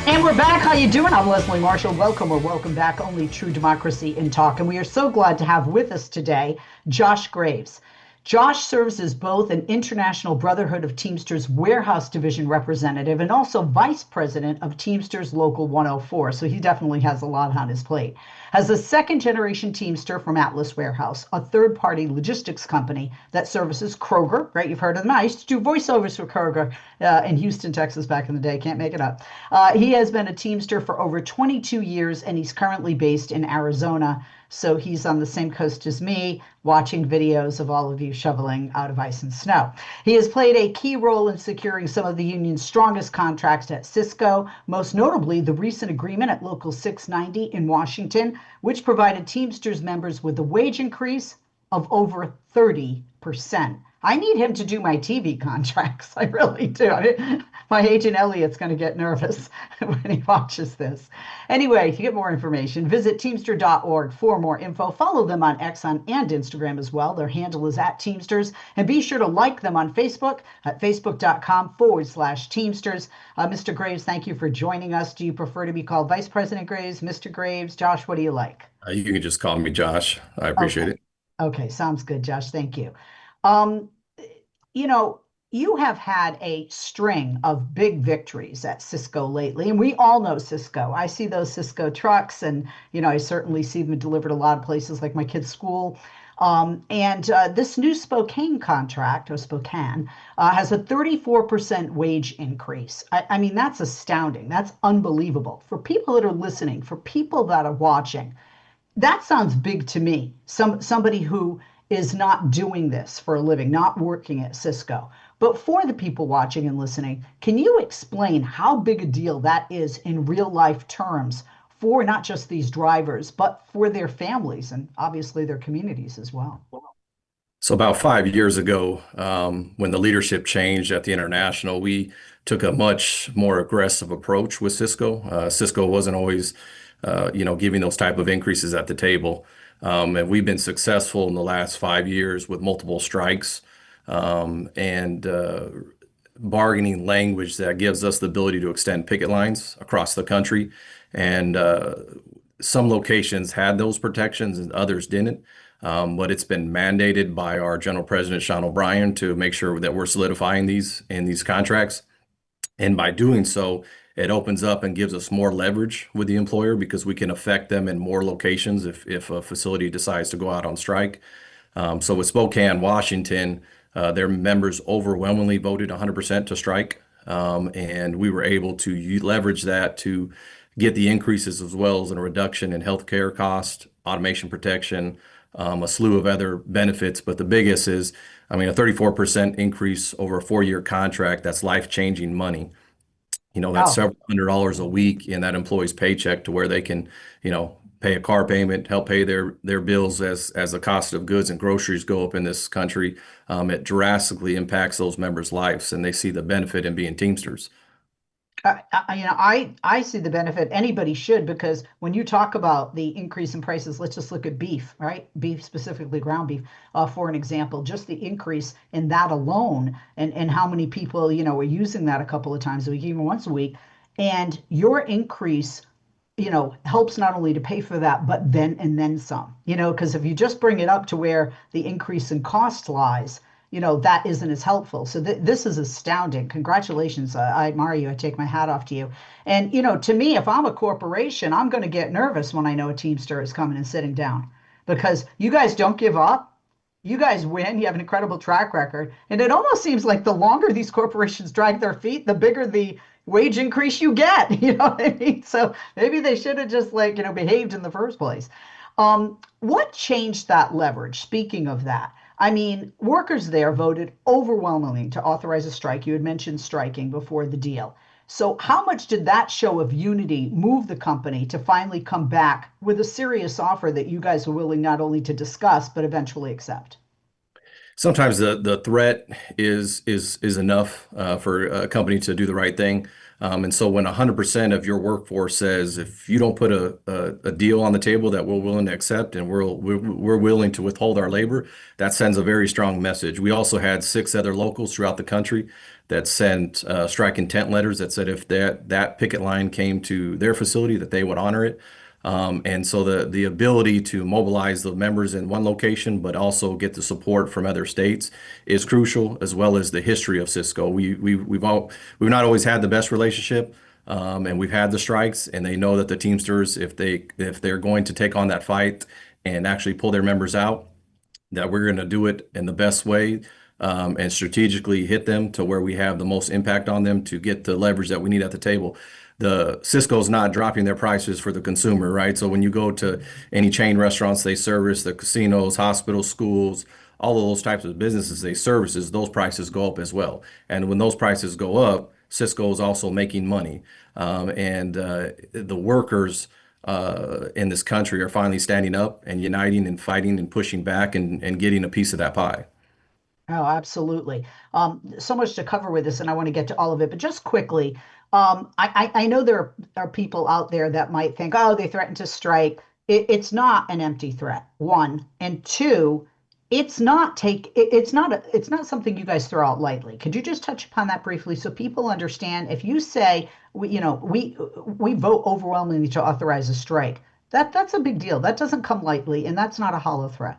And we're back. How you doing? I'm Leslie Marshall. Welcome or welcome back. Only true democracy in talk. And we are so glad to have with us today Josh Graves. Josh serves as both an International Brotherhood of Teamsters Warehouse Division representative and also vice president of Teamsters Local 104. So he definitely has a lot on his plate. As a second generation Teamster from Atlas Warehouse, a third party logistics company that services Kroger, right? You've heard of them. I used to do voiceovers for Kroger in Houston, Texas back in the day. Can't make it up. He has been a Teamster for over 22 years and he's currently based in Arizona. So he's on the same coast as me, watching videos of all of you shoveling out of ice and snow. He has played a key role in securing some of the union's strongest contracts at Sysco, most notably the recent agreement at Local 690 in Washington, which provided Teamsters members with a wage increase of over 30%. I need him to do my TV contracts. I really do. My agent Elliot's going to get nervous when he watches this. Anyway, if you get more information, visit teamster.org for more info. Follow them on X and Instagram as well. Their handle is at Teamsters. And be sure to like them on Facebook at facebook.com/Teamsters. Mr. Graves, thank you for joining us. Do you prefer to be called Vice President Graves, Mr. Graves? Josh, what do you like? You can just call me Josh. I appreciate Okay. it. Okay. Sounds good, Josh. Thank you. Um, you know, you have had a string of big victories at Sysco lately, and we all know Sysco. I see those Sysco trucks, and I certainly see them delivered a lot of places like my kids' school. And this new Spokane contract, or Spokane, has a 34% wage increase. I mean, that's astounding. That's unbelievable. For people that are listening, for people that are watching, that sounds big to me. Somebody who is not doing this for a living, not working at Cisco. But for the people watching and listening, can you explain how big a deal that is in real life terms for not just these drivers, but for their families and obviously their communities as well? So about 5 years ago, when the leadership changed at the International, we took a much more aggressive approach with Cisco. Cisco wasn't always, giving those type of increases at the table. And we've been successful in the last 5 years with multiple strikes and bargaining language that gives us the ability to extend picket lines across the country. And some locations had those protections and others didn't. But it's been mandated by our General President, Sean O'Brien, to make sure that we're solidifying these in these contracts. And by doing so, it opens up and gives us more leverage with the employer because we can affect them in more locations if a facility decides to go out on strike. So with Spokane, Washington, their members overwhelmingly voted 100% to strike. And we were able to leverage that to get the increases as well as a reduction in healthcare cost, automation protection, a slew of other benefits. But the biggest is, I mean, a 34% increase over a 4-year contract, that's life-changing money. That's Oh, several $100s a week in that employee's paycheck to where they can, pay a car payment, help pay their bills as the cost of goods and groceries go up in this country. It drastically impacts those members' lives, and they see the benefit in being Teamsters. I see the benefit. Anybody should, because when you talk about the increase in prices, let's just look at beef, right? Beef, specifically ground beef, for an example. Just the increase in that alone, and how many people are using that a couple of times a week, even once a week, and your increase helps not only to pay for that, but then some, because if you just bring it up to where the increase in cost lies, that isn't as helpful. So this is astounding. Congratulations. I admire you. I take my hat off to you. And, to me, if I'm a corporation, I'm going to get nervous when I know a Teamster is coming and sitting down because you guys don't give up. You guys win. You have an incredible track record. And it almost seems like the longer these corporations drag their feet, the bigger the wage increase you get. You know what I mean? So maybe they should have just behaved in the first place. What changed that leverage? Speaking of that, I mean, workers there voted overwhelmingly to authorize a strike. You had mentioned striking before the deal. So, how much did that show of unity move the company to finally come back with a serious offer that you guys were willing not only to discuss, but eventually accept? Sometimes the threat is enough for a company to do the right thing. And so when 100% of your workforce says, if you don't put a deal on the table that we're willing to accept and we're willing to withhold our labor, that sends a very strong message. We also had 6 other locals throughout the country that sent strike intent letters that said if that picket line came to their facility, that they would honor it. And so the ability to mobilize the members in one location, but also get the support from other states is crucial, as well as the history of Cisco. We've not always had the best relationship, and we've had the strikes, and they know that the Teamsters, if they're going to take on that fight and actually pull their members out, that we're going to do it in the best way, and strategically hit them to where we have the most impact on them to get the leverage that we need at the table. The Cisco's not dropping their prices for the consumer, right? So when you go to any chain restaurants they service, the casinos, hospitals, schools, all of those types of businesses they services, those prices go up as well. And when those prices go up, Cisco is also making money. And the workers in this country are finally standing up and uniting and fighting and pushing back and getting a piece of that pie. Oh, absolutely. So much to cover with this, and I want to get to all of it. But just quickly, I know there are people out there that might think, oh, they threatened to strike. It's not an empty threat, one. And two, it's not something you guys throw out lightly. Could you just touch upon that briefly so people understand if you say, we vote overwhelmingly to authorize a strike, that's a big deal. That doesn't come lightly, and that's not a hollow threat.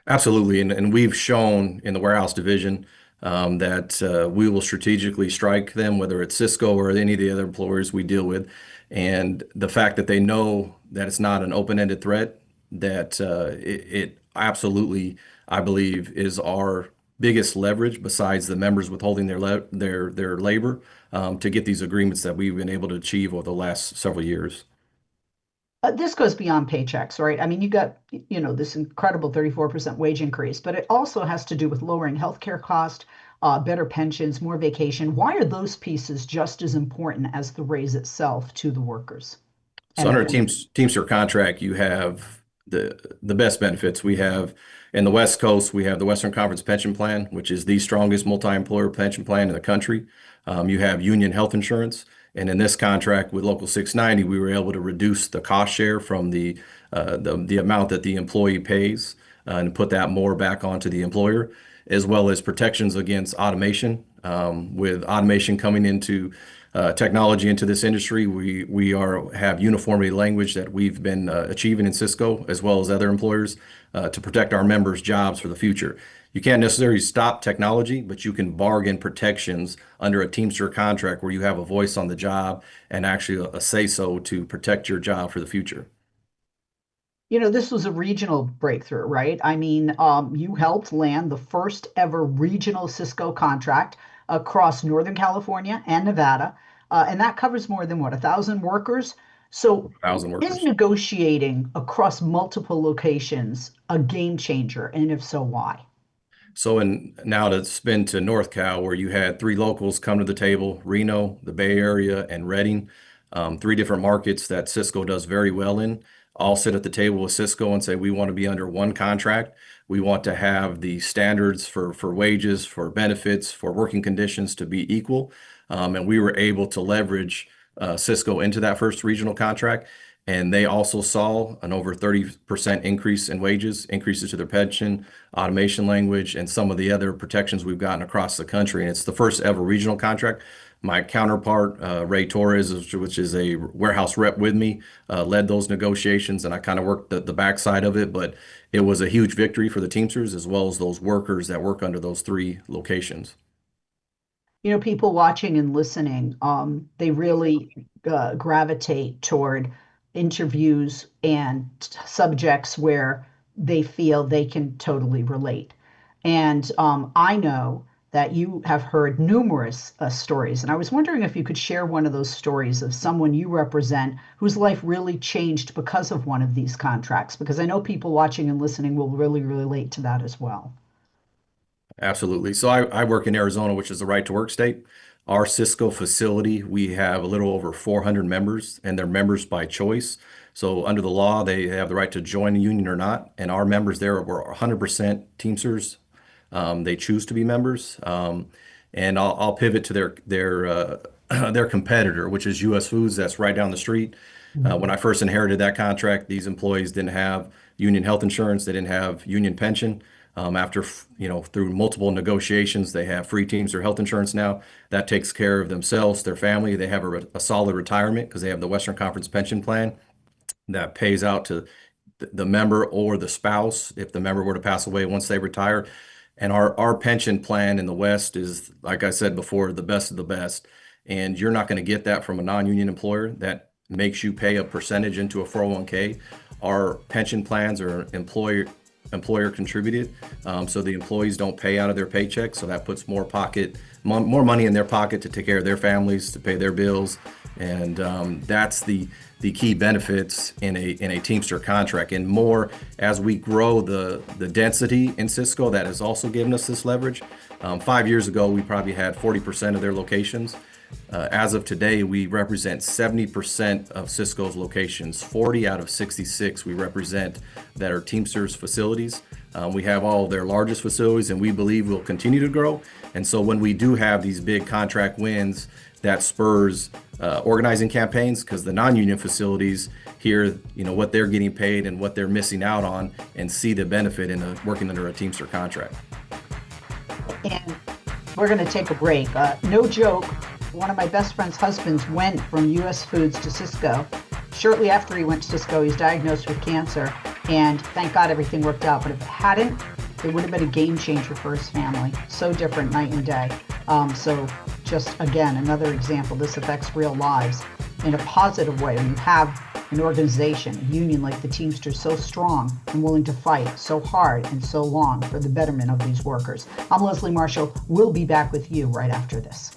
Absolutely. And we've shown in the warehouse division that we will strategically strike them, whether it's Cisco or any of the other employers we deal with. And the fact that they know that it's not an open-ended threat, that it absolutely, I believe, is our biggest leverage besides the members withholding their labor, to get these agreements that we've been able to achieve over the last several years. This goes beyond paychecks, right? I mean, you got, this incredible 34% wage increase, but it also has to do with lowering healthcare cost, better pensions, more vacation. Why are those pieces just as important as the raise itself to the workers So and under a employees? Teamster contract, you have the best benefits. We have in the West Coast, we have the Western Conference Pension Plan, which is the strongest multi-employer pension plan in the country. You have union health insurance, and in this contract with Local 690, we were able to reduce the cost share from the amount that the employee pays, and put that more back onto the employer, as well as protections against automation. With automation coming into technology into this industry, we have uniformity language that we've been achieving in Cisco as well as other employers, to protect our members' jobs for the future. You can't necessarily stop technology, but you can bargain protections under a Teamster contract where you have a voice on the job and actually a say so to protect your job for the future. This was a regional breakthrough, right? I mean, you helped land the first ever regional Cisco contract across Northern California and Nevada, and that covers more than what, 1,000 workers. So, 1,000 is workers. negotiating across multiple locations a game changer? And if so, why? So now to spin to North Cal, where you had three locals come to the table, Reno, the Bay Area, and Redding, three different markets that Cisco does very well in, all sit at the table with Cisco and say, we want to be under one contract. We want to have the standards for wages, for benefits, for working conditions to be equal. And we were able to leverage Cisco into that first regional contract. And they also saw an over 30% increase in wages, increases to their pension, automation language, and some of the other protections we've gotten across the country. And it's the first ever regional contract. My counterpart, Ray Torres, which is a warehouse rep with me, led those negotiations, and I kind of worked the backside of it. But it was a huge victory for the Teamsters as well as those workers that work under those three locations. People watching and listening, they really gravitate toward interviews and subjects where they feel they can totally relate. And I know that you have heard numerous stories, and I was wondering if you could share one of those stories of someone you represent whose life really changed because of one of these contracts, because I know people watching and listening will really relate to that as well. Absolutely. So I work in Arizona, which is the right to work state. Our Cisco facility, we have a little over 400 members, and they're members by choice. So under the law, they have the right to join a union or not. And our members there were 100% Teamsters. They choose to be members. And I'll pivot to their their competitor, which is US Foods, that's right down the street. When I first inherited that contract, these employees didn't have union health insurance. They didn't have union pension. After, through multiple negotiations, they have free Teamster health insurance now. That takes care of themselves, their family. They have a solid retirement because they have the Western Conference pension plan that pays out to the member or the spouse if the member were to pass away once they retire. And our pension plan in the West is, like I said before, the best of the best. And you're not going to get that from a non-union employer that makes you pay a percentage into a 401k. Our pension plans are employer contributed, so the employees don't pay out of their paycheck. So that puts more money in their pocket to take care of their families, to pay their bills, and that's the key benefits in a Teamster contract. And more as we grow the density in Sysco, that has also given us this leverage. 5 years ago, we probably had 40% of their locations. As of today, we represent 70% of Sysco's locations. 40 out of 66 we represent that are Teamsters facilities. We have all of their largest facilities, and we believe will continue to grow. And so when we do have these big contract wins, that spurs organizing campaigns, because the non-union facilities hear, what they're getting paid and what they're missing out on, and see the benefit in working under a Teamster contract. And we're going to take a break. No joke. One of my best friend's husbands went from US Foods to Sysco. Shortly after he went to Sysco, he's diagnosed with cancer, and thank God everything worked out. But if it hadn't, it would have been a game changer for his family. So different night and day. So just, again, another example. This affects real lives in a positive way. When you have an organization, a union like the Teamsters, so strong and willing to fight so hard and so long for the betterment of these workers. I'm Leslie Marshall. We'll be back with you right after this.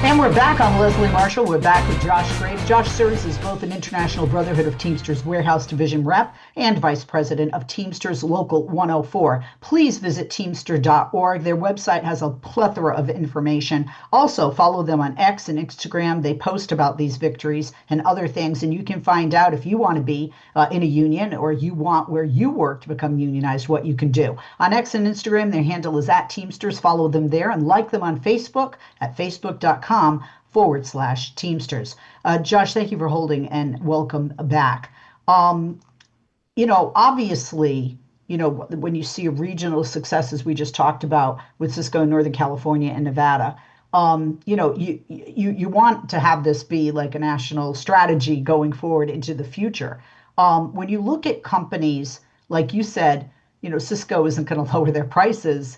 And we're back. I'm Leslie Marshall. We're back with Josh Graves. Josh serves as both an International Brotherhood of Teamsters Warehouse Division Rep and Vice President of Teamsters Local 104. Please visit teamster.org. Their website has a plethora of information. Also, follow them on X and Instagram. They post about these victories and other things, and you can find out if you want to be in a union, or you want where you work to become unionized, what you can do. On X and Instagram, their handle is @Teamsters. Follow them there and like them on Facebook at facebook.com/Teamsters. Josh, thank you for holding, and welcome back. Obviously, when you see regional successes we just talked about with Sysco in Northern California and Nevada, you want to have this be like a national strategy going forward into the future. When you look at companies, like you said, Sysco isn't going to lower their prices,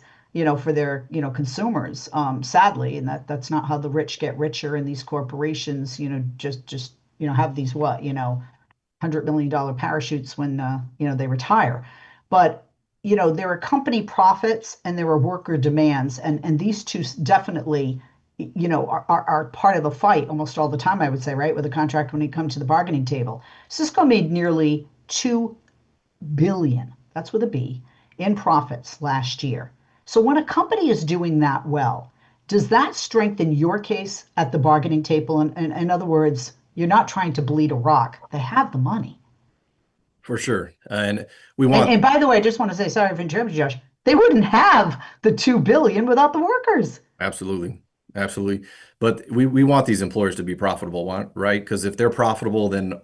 for their, consumers, sadly, and that's not how the rich get richer, and these corporations, just have these $100 million parachutes when they retire. But there are company profits and there are worker demands, and these two definitely are part of the fight almost all the time, I would say, right, with a contract when it comes to the bargaining table. Sysco made nearly $2 billion, that's with a B, in profits last year. So when a company is doing that well, does that strengthen your case at the bargaining table? And in other words, you're not trying to bleed a rock. They have the money. For sure. And and by the way, I just want to say, sorry for interrupting, Josh, they wouldn't have the $2 billion without the workers. Absolutely. Absolutely. But we want these employers to be profitable, right? Because if they're profitable, then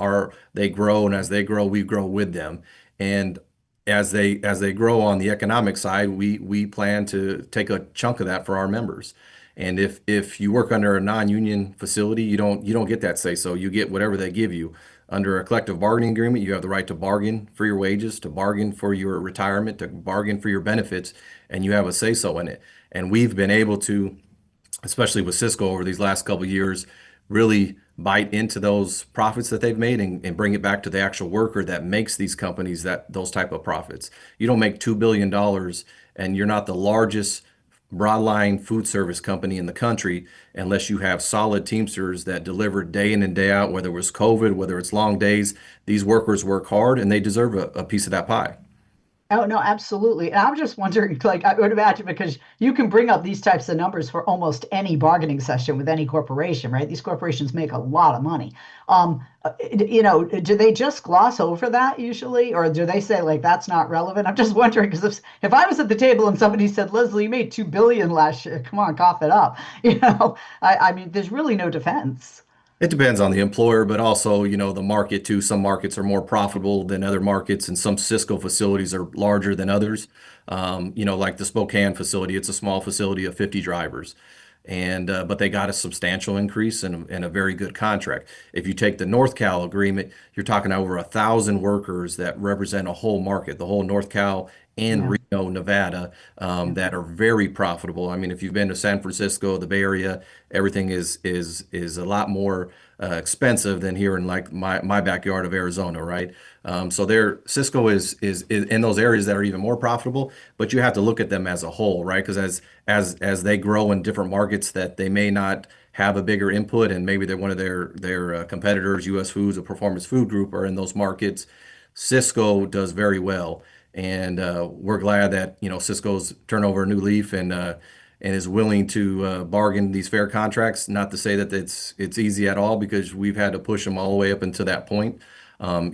they grow, and as they grow, we grow with them. And as they grow on the economic side, we plan to take a chunk of that for our members. And if you work under a non-union facility, you don't get that say so. You get whatever they give you. Under a collective bargaining agreement, you have the right to bargain for your wages, to bargain for your retirement, to bargain for your benefits, and you have a say so in it. And we've been able to, especially with Sysco over these last couple of years, really bite into those profits that they've made and bring it back to the actual worker that makes these companies those type of profits. You don't make $2 billion and you're not the largest broadline food service company in the country unless you have solid Teamsters that deliver day in and day out, whether it was COVID, whether it's long days. These workers work hard and they deserve a piece of that pie. Oh, no, absolutely. And I'm just wondering, like, I would imagine, because you can bring up these types of numbers for almost any bargaining session with any corporation, right? These corporations make a lot of money. Do they just gloss over that usually? Or do they say, like, that's not relevant? I'm just wondering, because if I was at the table and somebody said, Leslie, you made $2 billion last year, come on, cough it up. I mean, there's really no defense. It depends on the employer, but also, the market too. Some markets are more profitable than other markets, and some Sysco facilities are larger than others. Like the Spokane facility, it's a small facility of 50 drivers. And but they got a substantial increase and a very good contract. If you take the North Cal agreement, you're talking over 1,000 workers that represent a whole market, the whole North Cal and Yeah. Reno, Nevada, Yeah. that are very profitable. I mean, if you've been to San Francisco, the Bay Area, everything is a lot more expensive than here in like my backyard of Arizona, right? So there, Cisco is in those areas that are even more profitable, but you have to look at them as a whole, right? Because as they grow in different markets that they may not have a bigger input, and maybe they're one of their competitors, U.S. Foods or Performance Food Group, are in those markets. Cisco does very well, and we're glad that Cisco's turned over a new leaf and is willing to bargain these fair contracts. Not to say that it's easy at all, because we've had to push them all the way up until that point.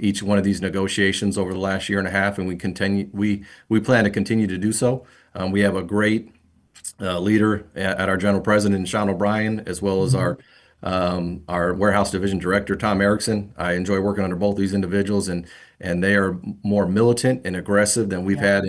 Each one of these negotiations over the last year and a half, and we plan to continue to do so. We have a great leader at our general president, Sean O'Brien, as well as Mhm. our warehouse division director, Tom Erickson. I enjoy working under both these individuals, and they are more militant and aggressive than we've Yeah. had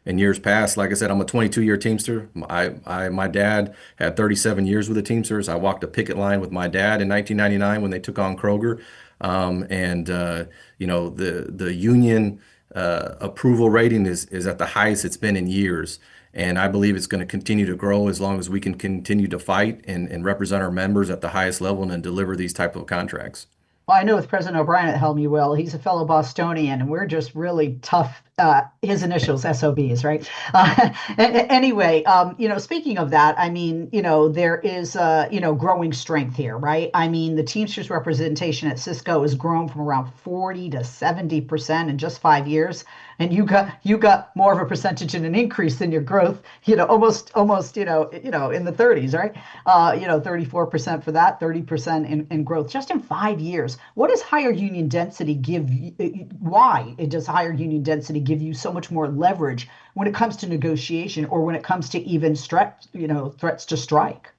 in years past. Like I said, I'm a 22-year Teamster. My dad had 37 years with the Teamsters. I walked a picket line with my dad in 1999 when they took on Kroger. And the union approval rating is at the highest it's been in years. And I believe it's going to continue to grow as long as we can continue to fight and represent our members at the highest level and then deliver these type of contracts. Well, I know with President O'Brien at helm you will. He's a fellow Bostonian, and we're just really tough. His initials, SOBs, right? Anyway, speaking of that, I mean, there is, growing strength here, right? I mean, the Teamsters representation at Cisco has grown from around 40 to 70% in just 5 years, and you got more of a percentage and an increase than your growth, almost, in the 30s, right? 34% for that, 30% in growth just in 5 years. What does higher union density give you? Why does higher union density give you so much more leverage when it comes to negotiation or when it comes to even threats to strike?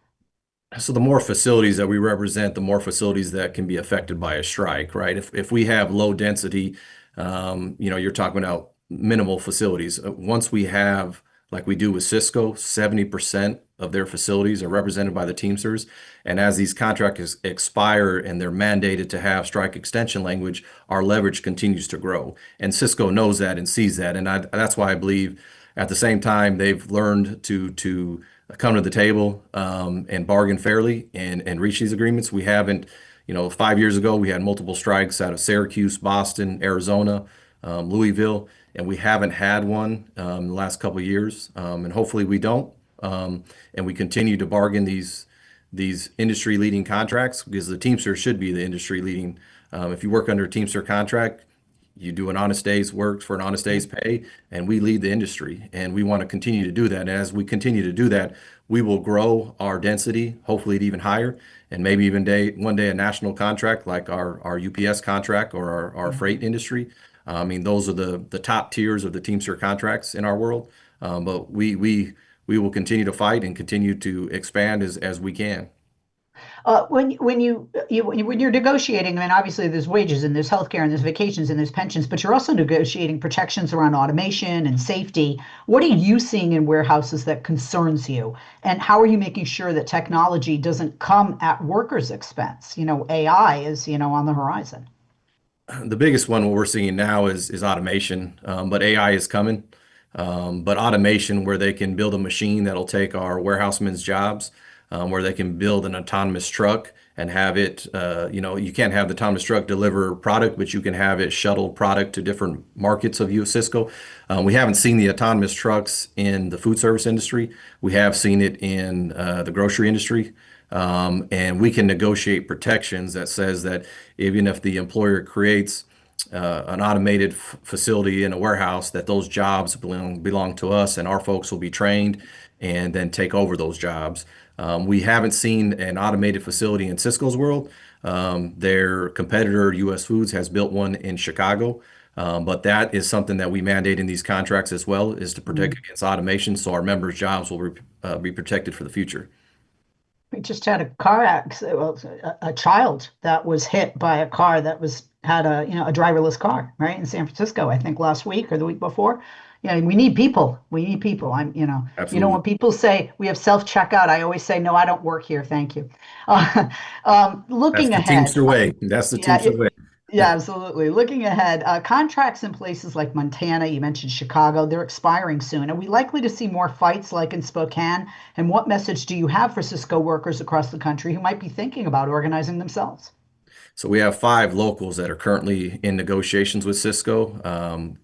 So the more facilities that we represent, the more facilities that can be affected by a strike, right? If we have low density, you're talking about minimal facilities. Once we have, like we do with Cisco, 70% of their facilities are represented by the Teamsters. And as these contracts expire and they're mandated to have strike extension language, our leverage continues to grow. And Cisco knows that and sees that. And that's why I believe at the same time they've learned to come to the table and bargain fairly and reach these agreements. We haven't, 5 years ago, we had multiple strikes out of Syracuse, Boston, Arizona, Louisville, and we haven't had one in the last couple of years. And hopefully we don't. And we continue to bargain these industry leading contracts, because the Teamster should be the industry leading. If you work under a Teamster contract, you do an honest day's work for an honest day's pay, and we lead the industry, and we want to continue to do that. And as we continue to do that, we will grow our density, hopefully to even higher, and maybe even one day a national contract like our UPS contract or our freight industry. I mean, those are the top tiers of the Teamster contracts in our world. But we will continue to fight and continue to expand as we can. When you're negotiating, I mean, obviously there's wages and there's healthcare and there's vacations and there's pensions, but you're also negotiating protections around automation and safety. What are you seeing in warehouses that concerns you? And how are you making sure that technology doesn't come at workers' expense? AI is, on the horizon. The biggest one, what we're seeing now is automation, but AI is coming. But automation where they can build a machine that'll take our warehousemen's jobs, where they can build an autonomous truck and have it, you can't have the autonomous truck deliver product, but you can have it shuttle product to different markets of you, Cisco. We haven't seen the autonomous trucks in the food service industry. We have seen it in the grocery industry. And we can negotiate protections that says that even if the employer creates an automated facility in a warehouse, that those jobs belong to us, and our folks will be trained and then take over those jobs. We haven't seen an automated facility in Cisco's world. Their competitor, U.S. Foods, has built one in Chicago. But that is something that we mandate in these contracts as well, is to protect against automation, so our members' jobs will be protected for the future. We just had a car accident, well, a child that was hit by a car that had a driverless car, right, in San Francisco, I think last week or the week before. Yeah, we need people. We need people. When Absolutely. people say we have self-checkout, I always say, no, I don't work here. Thank you. Uh, That's looking the ahead, Teamster way. That's the yeah, Teamster way. yeah, absolutely. Looking ahead, contracts in places like Montana, you mentioned Chicago, they're expiring soon. Are we likely to see more fights like in Spokane? And what message do you have for Cisco workers across the country who might be thinking about organizing themselves? So we have five locals that are currently in negotiations with Cisco.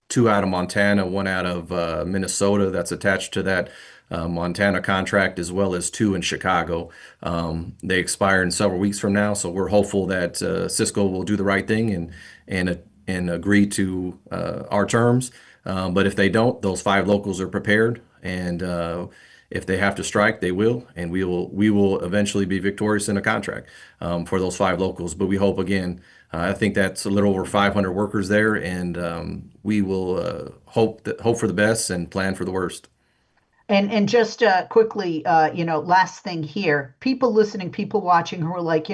Two out of Montana, one out of Minnesota that's attached to that Montana contract, as well as two in Chicago. They expire in several weeks from now, so we're hopeful that Cisco will do the right thing and agree to our terms. But if they don't, those five locals are prepared, and if they have to strike, they will, and we will eventually be victorious in a contract for those five locals. But we hope again. I think that's a little over 500 workers there, and we will hope for the best and plan for the worst. And just quickly, last thing here, people listening, people watching who are like,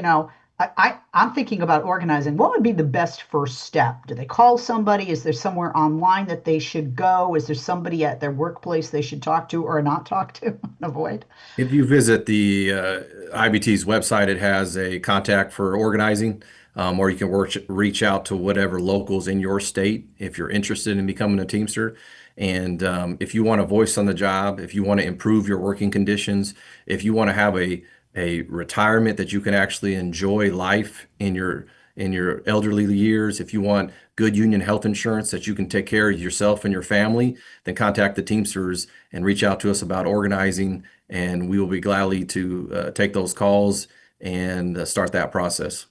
I'm thinking about organizing. What would be the best first step? Do they call somebody? Is there somewhere online that they should go? Is there somebody at their workplace they should talk to or not talk to and avoid? If you visit the IBT's website, it has a contact for organizing, or you can reach out to whatever locals in your state if you're interested in becoming a Teamster. And if you want a voice on the job, if you want to improve your working conditions, if you want to have a retirement that you can actually enjoy life in your elderly years, if you want good union health insurance that you can take care of yourself and your family, then contact the Teamsters and reach out to us about organizing, and we will be gladly to take those calls and start that process.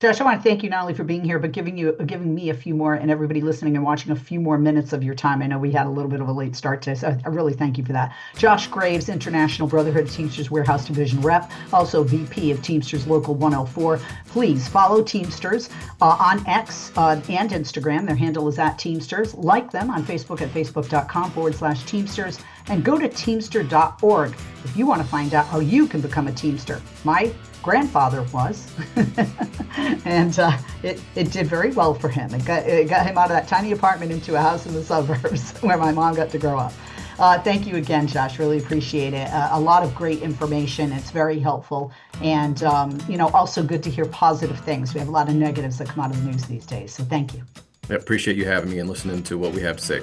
Josh, I want to thank you not only for being here, but giving me a few more and everybody listening and watching a few more minutes of your time. I know we had a little bit of a late start today, so I really thank you for that. Josh Graves, International Brotherhood Teamsters Warehouse Division Rep, also VP of Teamsters Local 104. Please follow Teamsters on X and Instagram. Their handle is at Teamsters. Like them on Facebook at facebook.com/Teamsters, and go to teamster.org if you want to find out how you can become a Teamster. My grandfather was, and it did very well for him. It got him out of that tiny apartment into a house in the suburbs where my mom got to grow up. Thank you again, Josh. Really appreciate it. A lot of great information. It's very helpful, and also good to hear positive things. We have a lot of negatives that come out of the news these days. So thank you. I appreciate you having me and listening to what we have to say.